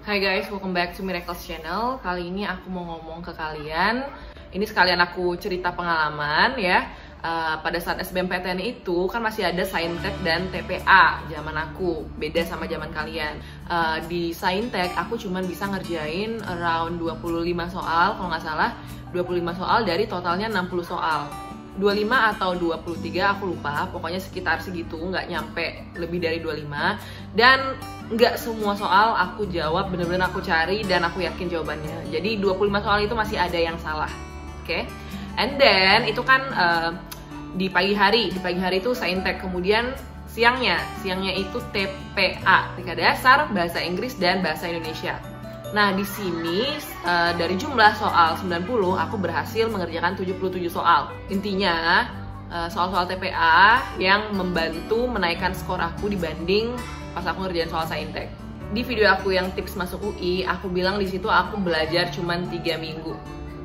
Hai guys, welcome back to Miracles Channel. Kali ini aku mau ngomong ke kalian. Ini sekalian aku cerita pengalaman ya. Pada saat SBMPTN itu kan masih ada Saintek dan TPA zaman aku, beda sama zaman kalian. Di Saintek aku cuman bisa ngerjain around 25 soal kalau nggak salah, 25 soal dari totalnya 60 soal. 25 atau 23 aku lupa, pokoknya sekitar segitu, nggak nyampe lebih dari 25. Dan nggak semua soal aku jawab, bener-bener aku cari dan aku yakin jawabannya. Jadi 25 soal itu masih ada yang salah, oke? And then itu kan di pagi hari itu Saintek, kemudian siangnya itu TPA, Tingkat Dasar, Bahasa Inggris dan Bahasa Indonesia. Nah, di sini dari jumlah soal 90, aku berhasil mengerjakan 77 soal. Intinya, soal-soal TPA yang membantu menaikkan skor aku dibanding pas aku ngerjain soal Saintek. Di video aku yang tips masuk UI, aku bilang di situ aku belajar cuman 3 minggu.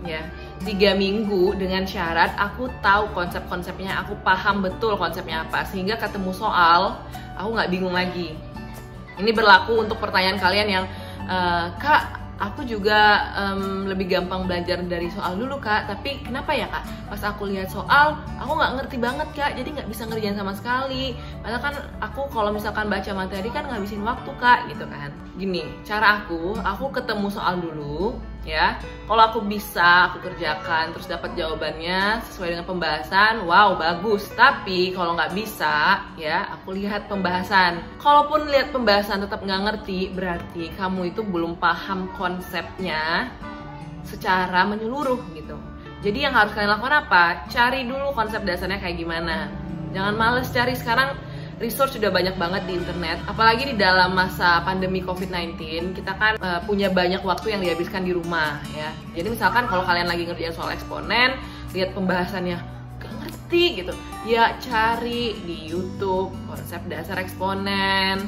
Ya, 3 minggu dengan syarat aku tahu konsep-konsepnya, aku paham betul konsepnya apa, sehingga ketemu soal, aku nggak bingung lagi. Ini berlaku untuk pertanyaan kalian yang Kak, aku juga lebih gampang belajar dari soal dulu Kak, tapi kenapa ya Kak? Pas aku lihat soal, aku nggak ngerti banget Kak, jadi nggak bisa ngerjain sama sekali. Padahal kan aku kalau misalkan baca materi kan ngabisin waktu Kak, gitu kan. Gini, cara aku ketemu soal dulu, ya. Kalau aku bisa, aku kerjakan, terus dapat jawabannya sesuai dengan pembahasan, wow bagus. Tapi kalau nggak bisa, ya aku lihat pembahasan. Kalaupun lihat pembahasan tetap nggak ngerti, berarti kamu itu belum paham konsepnya secara menyeluruh gitu. Jadi yang harus kalian lakukan apa? Cari dulu konsep dasarnya kayak gimana. Jangan males cari, sekarang resource sudah banyak banget di internet. Apalagi di dalam masa pandemi COVID-19, kita kan punya banyak waktu yang dihabiskan di rumah ya. Jadi misalkan kalau kalian lagi ngerjain soal eksponen, lihat pembahasannya gak ngerti gitu, ya cari di YouTube konsep dasar eksponen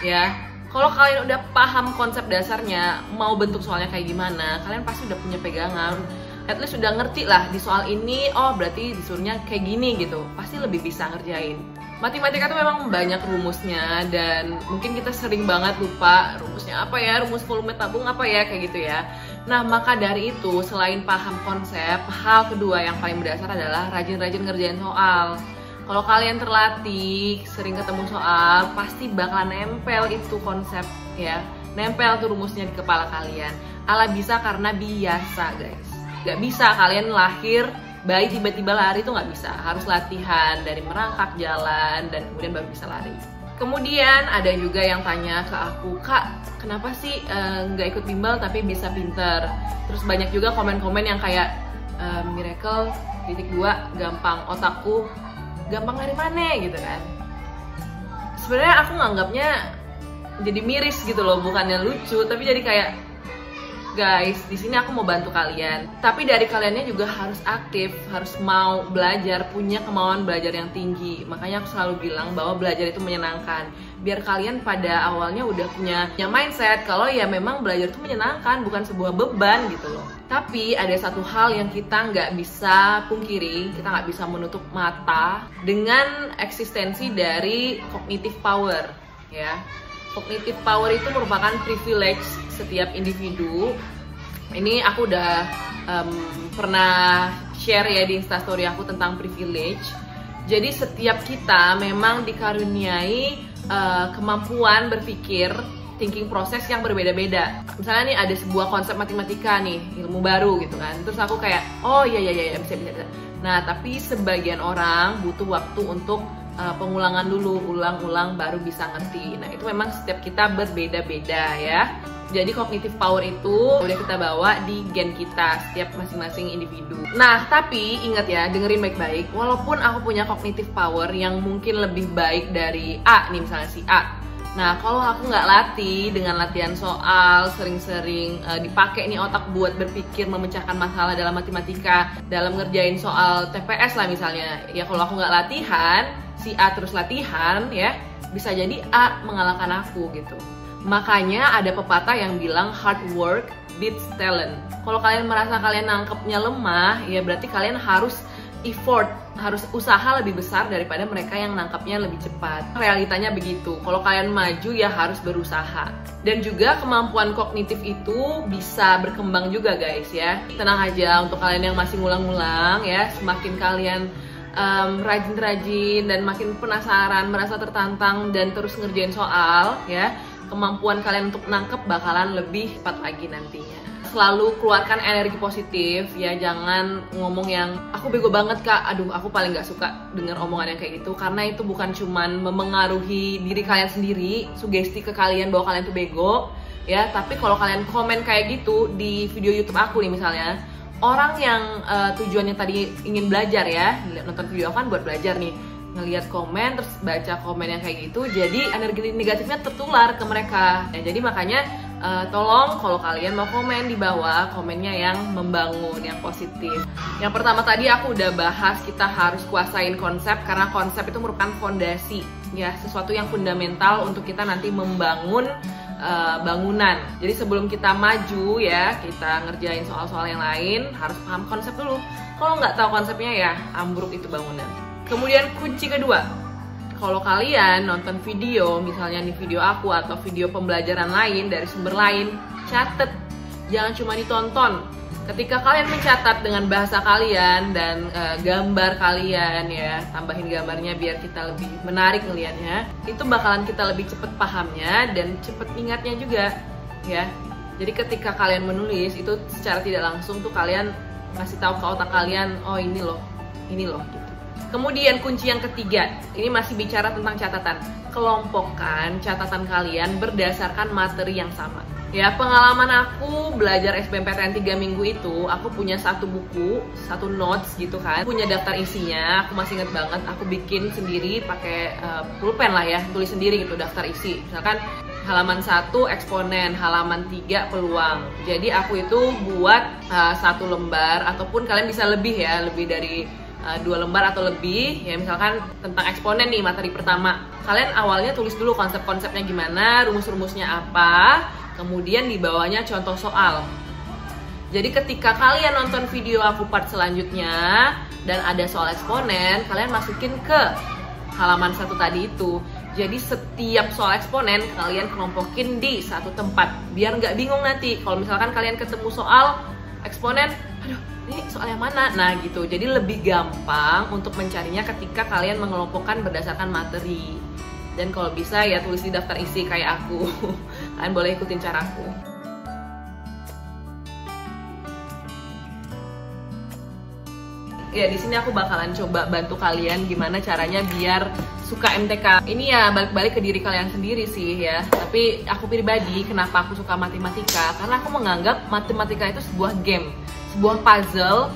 ya. Kalau kalian udah paham konsep dasarnya, mau bentuk soalnya kayak gimana, kalian pasti udah punya pegangan. At least udah ngerti lah di soal ini, oh berarti disuruhnya kayak gini gitu. Pasti lebih bisa ngerjain. Matematika tuh memang banyak rumusnya dan mungkin kita sering banget lupa rumusnya apa ya, rumus volume tabung apa ya, kayak gitu ya. Nah, maka dari itu selain paham konsep, hal kedua yang paling mendasar adalah rajin-rajin ngerjain soal. Kalau kalian terlatih, sering ketemu soal, pasti bakal nempel itu konsep ya. Nempel tuh rumusnya di kepala kalian. Ala bisa karena biasa guys. Gak bisa kalian lahir bayi tiba-tiba lari, itu nggak bisa, harus latihan dari merangkak jalan dan kemudian baru bisa lari. Kemudian ada juga yang tanya ke aku, Kak, kenapa sih nggak ikut bimbel tapi bisa pinter? Terus banyak juga komen-komen yang kayak Miracle .2 gampang, otakku gampang dari mana gitu kan. Sebenarnya aku nganggapnya jadi miris gitu loh, bukannya lucu, tapi jadi kayak guys, di sini aku mau bantu kalian. Tapi dari kaliannya juga harus aktif, harus mau belajar, punya kemauan belajar yang tinggi. Makanya aku selalu bilang bahwa belajar itu menyenangkan. Biar kalian pada awalnya udah punya mindset kalau ya memang belajar itu menyenangkan, bukan sebuah beban gitu loh. Tapi ada satu hal yang kita nggak bisa pungkiri, kita nggak bisa menutup mata dengan eksistensi dari cognitive power, ya. Cognitive power itu merupakan privilege setiap individu. Ini aku udah pernah share ya di Instastory aku tentang privilege. Jadi setiap kita memang dikaruniai kemampuan berpikir, thinking proses yang berbeda-beda. Misalnya nih ada sebuah konsep matematika nih, ilmu baru gitu kan. Terus aku kayak, oh iya bisa. Nah, tapi sebagian orang butuh waktu untuk pengulangan dulu, ulang-ulang baru bisa ngerti. Nah, itu memang setiap kita berbeda-beda ya. Jadi cognitive power itu udah kita bawa di gen kita, setiap masing-masing individu. Nah, tapi ingat ya, dengerin baik-baik. Walaupun aku punya cognitive power yang mungkin lebih baik dari A nih, misalnya si A. Nah, kalau aku nggak latih dengan latihan soal, sering-sering dipakai nih otak buat berpikir, memecahkan masalah dalam matematika, dalam ngerjain soal TPS lah misalnya. Ya kalau aku nggak latihan, si A terus latihan ya, bisa jadi A mengalahkan aku gitu. Makanya ada pepatah yang bilang hard work beats talent. Kalau kalian merasa kalian nangkepnya lemah, ya berarti kalian harus effort harus usaha lebih besar daripada mereka yang nangkapnya lebih cepat. Realitanya begitu. Kalau kalian maju ya harus berusaha. Dan juga kemampuan kognitif itu bisa berkembang juga guys ya. Tenang aja untuk kalian yang masih ngulang-ngulang ya, semakin kalian rajin-rajin dan makin penasaran, merasa tertantang dan terus ngerjain soal ya, kemampuan kalian untuk nangkep bakalan lebih cepat lagi nantinya. Selalu keluarkan energi positif ya, jangan ngomong yang aku bego banget kak, aduh aku paling gak suka denger omongan yang kayak gitu, karena itu bukan cuman memengaruhi diri kalian sendiri, sugesti ke kalian bahwa kalian tuh bego ya, tapi kalau kalian komen kayak gitu di video YouTube aku nih misalnya, orang yang tujuannya tadi ingin belajar ya, nonton video aku kan buat belajar nih, ngelihat komen terus baca komen yang kayak gitu, jadi energi negatifnya tertular ke mereka ya. Jadi makanya tolong kalau kalian mau komen di bawah, komennya yang membangun, yang positif. Yang pertama tadi aku udah bahas, kita harus kuasain konsep, karena konsep itu merupakan fondasi ya, sesuatu yang fundamental untuk kita nanti membangun bangunan. Jadi sebelum kita maju ya, kita ngerjain soal-soal yang lain, harus paham konsep dulu. Kalau nggak tahu konsepnya ya ambruk itu bangunan. Kemudian kunci kedua, kalau kalian nonton video, misalnya nih video aku atau video pembelajaran lain dari sumber lain, catet, jangan cuma ditonton. Ketika kalian mencatat dengan bahasa kalian dan gambar kalian ya, tambahin gambarnya biar kita lebih menarik ngelihatnya, itu bakalan kita lebih cepet pahamnya dan cepet ingatnya juga ya. Jadi ketika kalian menulis itu secara tidak langsung tuh kalian ngasih tahu ke otak kalian, oh ini loh gitu. Kemudian kunci yang ketiga, ini masih bicara tentang catatan. Kelompokkan catatan kalian berdasarkan materi yang sama. Ya, pengalaman aku belajar SBMPTN 3 minggu itu, aku punya satu buku, satu notes gitu kan, punya daftar isinya. Aku masih inget banget, aku bikin sendiri pakai pulpen lah ya, tulis sendiri gitu daftar isi. Misalkan halaman 1 eksponen, halaman 3 peluang. Jadi aku itu buat satu lembar, ataupun kalian bisa lebih ya, lebih dari 2 lembar atau lebih ya, misalkan tentang eksponen nih, materi pertama. Kalian awalnya tulis dulu konsep-konsepnya gimana, rumus-rumusnya apa, kemudian di bawahnya contoh soal. Jadi ketika kalian nonton video aku part selanjutnya dan ada soal eksponen, kalian masukin ke halaman 1 tadi itu. Jadi setiap soal eksponen kalian kelompokin di satu tempat biar nggak bingung nanti. Kalau misalkan kalian ketemu soal eksponen, aduh ini soal yang mana? Nah gitu, jadi lebih gampang untuk mencarinya ketika kalian mengelompokkan berdasarkan materi. Dan kalau bisa ya tulis di daftar isi kayak aku. Kalian boleh ikutin caraku. Ya di sini aku bakalan coba bantu kalian gimana caranya biar suka MTK. Ini ya balik-balik ke diri kalian sendiri sih ya. Tapi aku pribadi kenapa aku suka matematika? Karena aku menganggap matematika itu sebuah game, sebuah puzzle.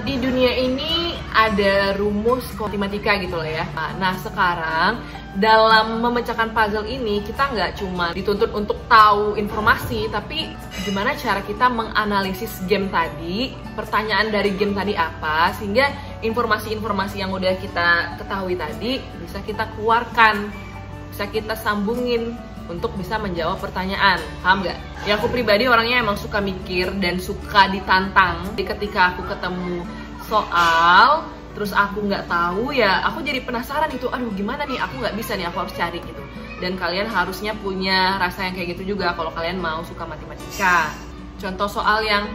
Di dunia ini ada rumus matematika gitu loh ya. Nah sekarang dalam memecahkan puzzle ini kita nggak cuma dituntut untuk tahu informasi, tapi gimana cara kita menganalisis game tadi, pertanyaan dari game tadi apa, sehingga informasi-informasi yang udah kita ketahui tadi bisa kita keluarkan, bisa kita sambungin untuk bisa menjawab pertanyaan. Paham nggak? Ya aku pribadi orangnya emang suka mikir dan suka ditantang. Jadi ketika aku ketemu soal terus aku nggak tahu ya, aku jadi penasaran itu, aduh gimana nih, aku nggak bisa nih, aku harus cari gitu. Dan kalian harusnya punya rasa yang kayak gitu juga kalau kalian mau suka matematika. Contoh soal yang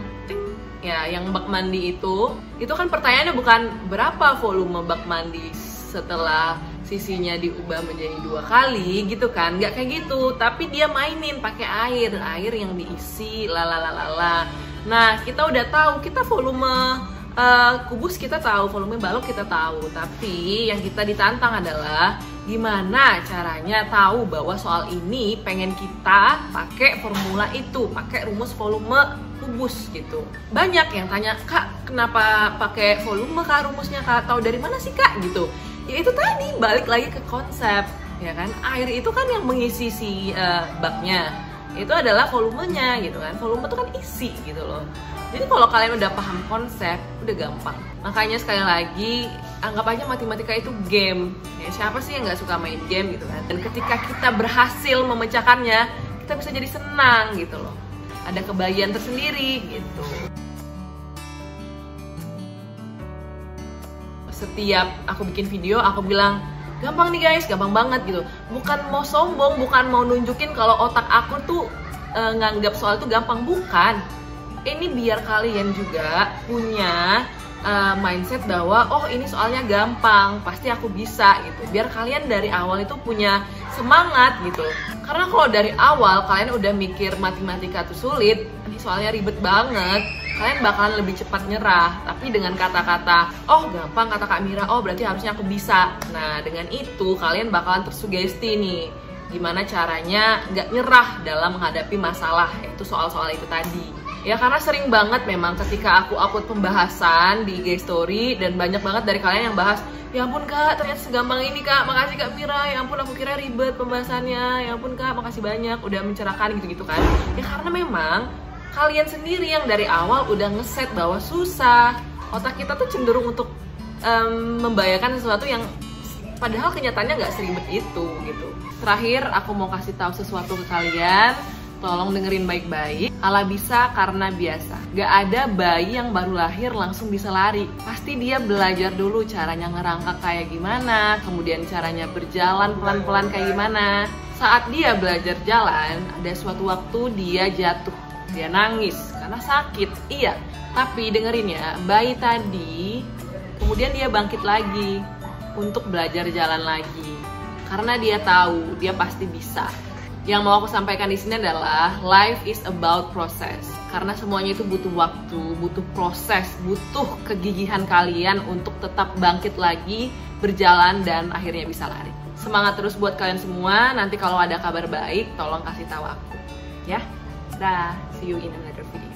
ya, yang bak mandi itu kan pertanyaannya bukan berapa volume bak mandi setelah sisinya diubah menjadi 2 kali gitu kan, nggak kayak gitu, tapi dia mainin pakai air yang diisi lalalala. Nah kita udah tahu, kita volume kubus kita tahu, volume balok kita tahu, tapi yang kita ditantang adalah gimana caranya tahu bahwa soal ini pengen kita pakai formula itu, pakai rumus volume kubus gitu. Banyak yang tanya, kak kenapa pakai volume kak, rumusnya kak tahu dari mana sih kak gitu. Ya itu tadi balik lagi ke konsep ya kan, air itu kan yang mengisi si baknya, itu adalah volumenya gitu kan, volume itu kan isi gitu loh. Jadi kalau kalian udah paham konsep, udah gampang. Makanya sekali lagi, anggap aja matematika itu game. Ya, siapa sih yang nggak suka main game gitu kan? Dan ketika kita berhasil memecahkannya, kita bisa jadi senang gitu loh. Ada kebahagiaan tersendiri gitu. setiap aku bikin video aku bilang gampang nih guys, gampang banget gitu. Bukan mau sombong, bukan mau nunjukin kalau otak aku tuh nganggap soal itu gampang, bukan. Ini biar kalian juga punya mindset bahwa oh ini soalnya gampang, pasti aku bisa gitu. Biar kalian dari awal itu punya semangat gitu. Karena kalau dari awal kalian udah mikir matematika tuh sulit, ini soalnya ribet banget, kalian bakalan lebih cepat nyerah. Tapi dengan kata-kata oh gampang kata Kak Mira, oh berarti harusnya aku bisa. Nah dengan itu kalian bakalan tersugesti nih gimana caranya nggak nyerah dalam menghadapi masalah, yaitu soal-soal itu tadi. Ya karena sering banget memang ketika aku upload pembahasan di IG Story dan banyak banget dari kalian yang bahas, ya ampun Kak ternyata segampang ini Kak, makasih Kak Mira, ya ampun aku kira ribet pembahasannya, ya ampun Kak makasih banyak udah mencerahkan gitu-gitu kan. Ya karena memang kalian sendiri yang dari awal udah ngeset bahwa susah. Otak kita tuh cenderung untuk membayangkan sesuatu yang padahal kenyataannya nggak seribet itu gitu. Terakhir aku mau kasih tahu sesuatu ke kalian. Tolong dengerin baik-baik. Ala bisa karena biasa. Gak ada bayi yang baru lahir langsung bisa lari. Pasti dia belajar dulu caranya ngerangkak kayak gimana, kemudian caranya berjalan pelan-pelan kayak gimana. Saat dia belajar jalan, ada suatu waktu dia jatuh, dia nangis karena sakit. Iya, tapi dengerin ya, bayi tadi kemudian dia bangkit lagi untuk belajar jalan lagi. Karena dia tahu dia pasti bisa. Yang mau aku sampaikan di sini adalah life is about process. Karena semuanya itu butuh waktu, butuh proses, butuh kegigihan kalian untuk tetap bangkit lagi, berjalan dan akhirnya bisa lari. Semangat terus buat kalian semua. Nanti kalau ada kabar baik, tolong kasih tahu aku. Ya, dah. See you in another video.